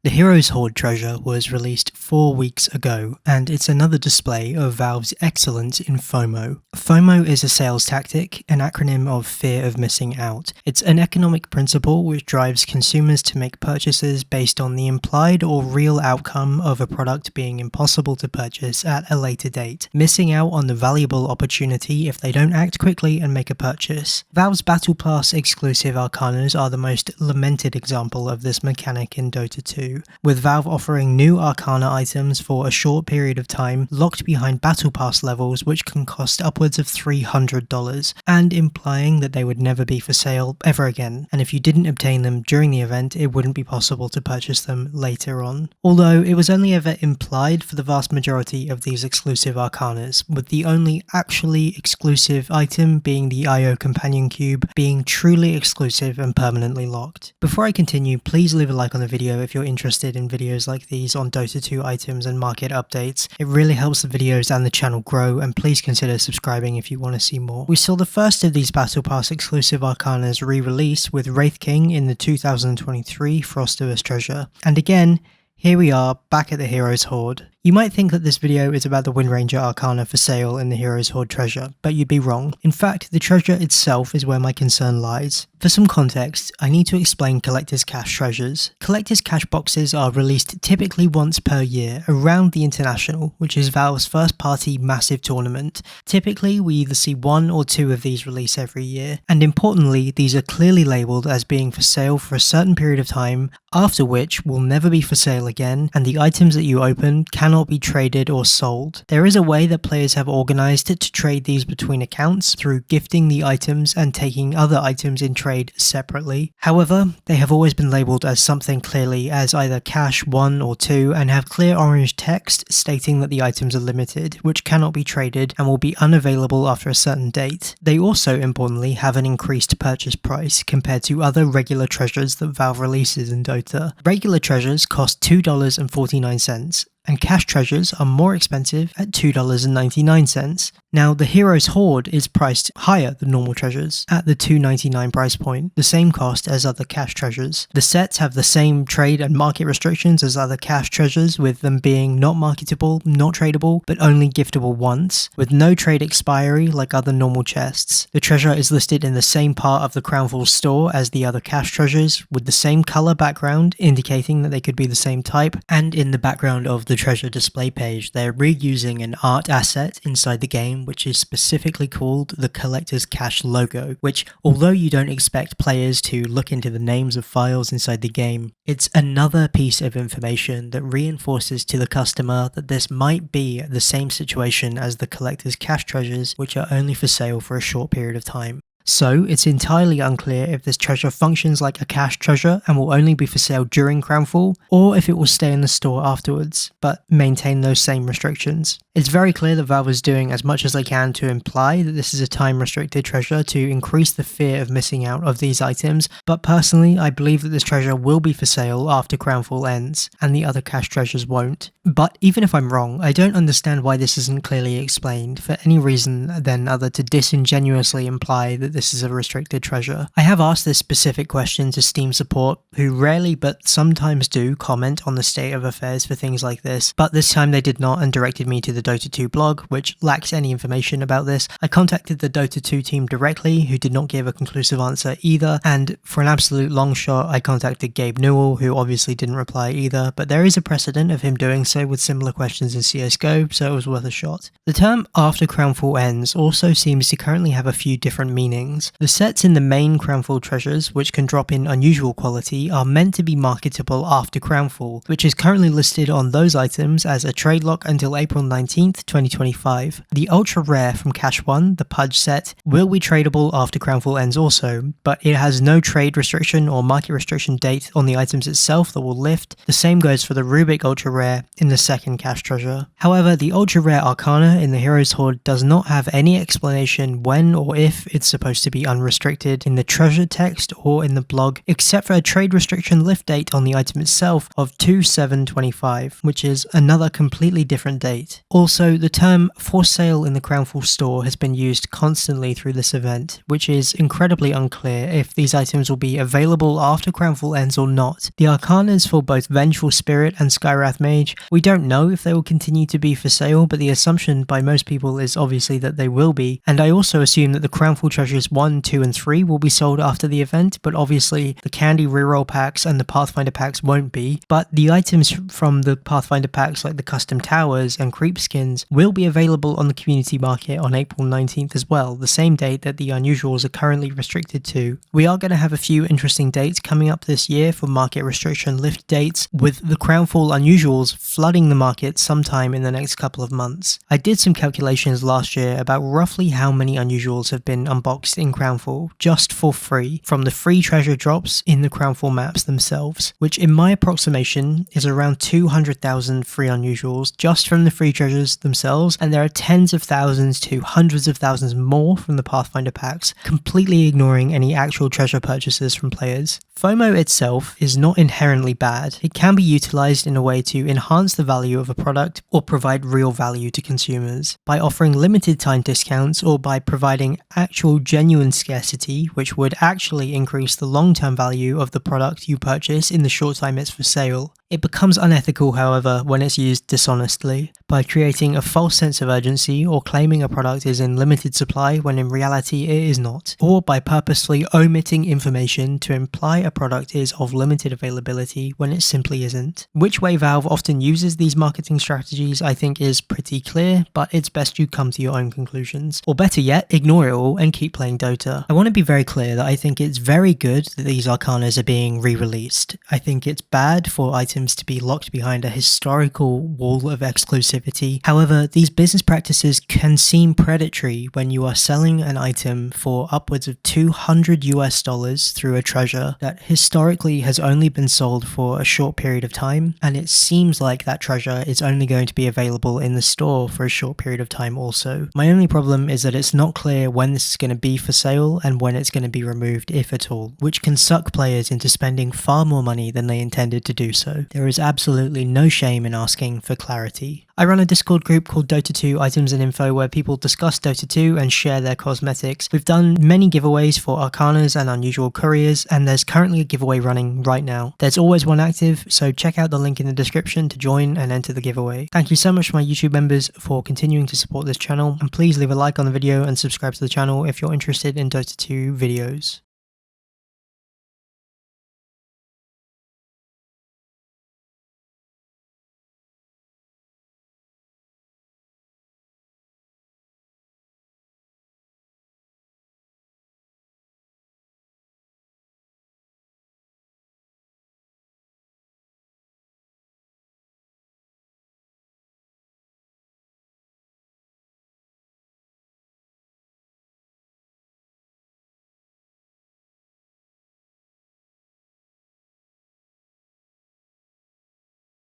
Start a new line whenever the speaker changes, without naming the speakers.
The Hero's Hoard treasure was released 4 weeks ago, and it's another display of Valve's excellence in FOMO. FOMO is a sales tactic, an acronym of fear of missing out. It's an economic principle which drives consumers to make purchases based on the implied or real outcome of a product being impossible to purchase at a later date, missing out on the valuable opportunity if they don't act quickly and make a purchase. Valve's Battle Pass exclusive Arcanas are the most lamented example of this mechanic in Dota 2. With Valve offering new Arcana items for a short period of time, locked behind Battle Pass levels which can cost upwards of $300, and implying that they would never be for sale ever again, and if you didn't obtain them during the event, it wouldn't be possible to purchase them later on. Although it was only ever implied for the vast majority of these exclusive Arcanas, with the only actually exclusive item being the IO Companion Cube being truly exclusive and permanently locked. Before I continue, please leave a like on the video if you're interested in videos like these on Dota 2 items and market updates. It really helps the videos and the channel grow, and please consider subscribing if you want to see more. We saw the first of these Battle Pass exclusive Arcanas re-release with Wraith King in the 2023 Frostivus treasure, and again, here we are back at the Hero's Hoard. You might think that this video is about the Windranger Arcana for sale in the Hero's Hoard treasure, but you'd be wrong. In fact, the treasure itself is where my concern lies. For some context, I need to explain Collector's Cash treasures. Collector's Cash boxes are released typically once per year around the International, which is Valve's first party massive tournament. Typically, we either see 1 or 2 of these release every year, and importantly, these are clearly labelled as being for sale for a certain period of time, after which will never be for sale again, and the items that you open cannot be traded or sold. There is a way that players have organised to trade these between accounts through gifting the items and taking other items in trade separately. However, they have always been labelled as something clearly as either Cash 1 or 2 and have clear orange text stating that the items are limited, which cannot be traded and will be unavailable after a certain date. They also, importantly, have an increased purchase price compared to other regular treasures that Valve releases in Dota. Regular treasures cost $2.49, and cash treasures are more expensive at $2.99. Now, the Hero's Hoard is priced higher than normal treasures, at the $2.99 price point, the same cost as other cash treasures. The sets have the same trade and market restrictions as other cash treasures, with them being not marketable, not tradable, but only giftable once, with no trade expiry like other normal chests. The treasure is listed in the same part of the Crownfall store as the other cash treasures, with the same colour background, indicating that they could be the same type, and in the background of the treasure display page, they're reusing an art asset inside the game which is specifically called the Collector's Cash logo, which, although you don't expect players to look into the names of files inside the game, it's another piece of information that reinforces to the customer that this might be the same situation as the Collector's Cash treasures, which are only for sale for a short period of time. So, it's entirely unclear if this treasure functions like a cash treasure and will only be for sale during Crownfall, or if it will stay in the store afterwards, but maintain those same restrictions. It's very clear that Valve is doing as much as they can to imply that this is a time-restricted treasure to increase the fear of missing out of these items, but personally, I believe that this treasure will be for sale after Crownfall ends, and the other cash treasures won't. But even if I'm wrong, I don't understand why this isn't clearly explained for any reason than other to disingenuously imply that this is a restricted treasure. I have asked this specific question to Steam support, who rarely but sometimes do comment on the state of affairs for things like this, but this time they did not and directed me to the Dota 2 blog, which lacks any information about this. I contacted the Dota 2 team directly, who did not give a conclusive answer either, and for an absolute long shot I contacted Gabe Newell, who obviously didn't reply either, but there is a precedent of him doing so with similar questions in CSGO, so it was worth a shot. The term after Crownfall ends also seems to currently have a few different meanings. The sets in the main Crownfall treasures, which can drop in unusual quality, are meant to be marketable after Crownfall, which is currently listed on those items as a trade lock until April 19th, 2025. The ultra rare from Cash 1, the Pudge set, will be tradable after Crownfall ends also, but it has no trade restriction or market restriction date on the items itself that will lift. The same goes for the Rubik ultra rare in the second cash treasure. However, the ultra rare Arcana in the Hero's Hoard does not have any explanation when or if it's supposed to be unrestricted in the treasure text or in the blog, except for a trade restriction lift date on the item itself of 2/7/25, which is another completely different date. Also, the term for sale in the Crownfall store has been used constantly through this event, which is incredibly unclear if these items will be available after Crownfall ends or not. The Arcanas for both Vengeful Spirit and Skywrath Mage, we don't know if they will continue to be for sale, but the assumption by most people is obviously that they will be, and I also assume that the Crownfall treasures 1, 2 and 3 will be sold after the event, but obviously the Candy reroll packs and the Pathfinder packs won't be, but the items from the Pathfinder packs like the custom towers and creep skins will be available on the community market on April 19th as well, the same date that the unusuals are currently restricted to. We are going to have a few interesting dates coming up this year for market restriction lift dates, with the Crownfall unusuals flooding the market sometime in the next couple of months. I did some calculations last year about roughly how many unusuals have been unboxed in Crownfall just for free from the free treasure drops in the Crownfall maps themselves, which in my approximation is around 200,000 free unusuals just from the free treasures themselves, and there are tens of thousands to hundreds of thousands more from the Pathfinder packs, completely ignoring any actual treasure purchases from players. FOMO itself is not inherently bad. It can be utilized in a way to enhance the value of a product or provide real value to consumers. By offering limited time discounts or by providing actual genuine scarcity, which would actually increase the long-term value of the product you purchase in the short time it's for sale. It becomes unethical, however, when it's used dishonestly, by creating a false sense of urgency or claiming a product is in limited supply when in reality it is not, or by purposefully omitting information to imply a product is of limited availability when it simply isn't. Which way Valve often uses these marketing strategies I think is pretty clear, but it's best you come to your own conclusions. Or better yet, ignore it all and keep playing Dota. I want to be very clear that I think it's very good that these Arcanas are being re-released. I think it's bad for items to be locked behind a historical wall of exclusivity. However, these business practices can seem predatory when you are selling an item for upwards of $200 through a treasure that historically has only been sold for a short period of time, and it seems like that treasure is only going to be available in the store for a short period of time also. My only problem is that it's not clear when this is going to be for sale and when it's going to be removed, if at all, which can suck players into spending far more money than they intended to do so. There is absolutely no shame in asking for clarity. I run a Discord group called Dota 2 Items and Info where people discuss Dota 2 and share their cosmetics. We've done many giveaways for Arcanas and unusual couriers, and there's currently a giveaway running right now. There's always one active, so check out the link in the description to join and enter the giveaway. Thank you so much to my YouTube members for continuing to support this channel, and please leave a like on the video and subscribe to the channel if you're interested in Dota 2 videos.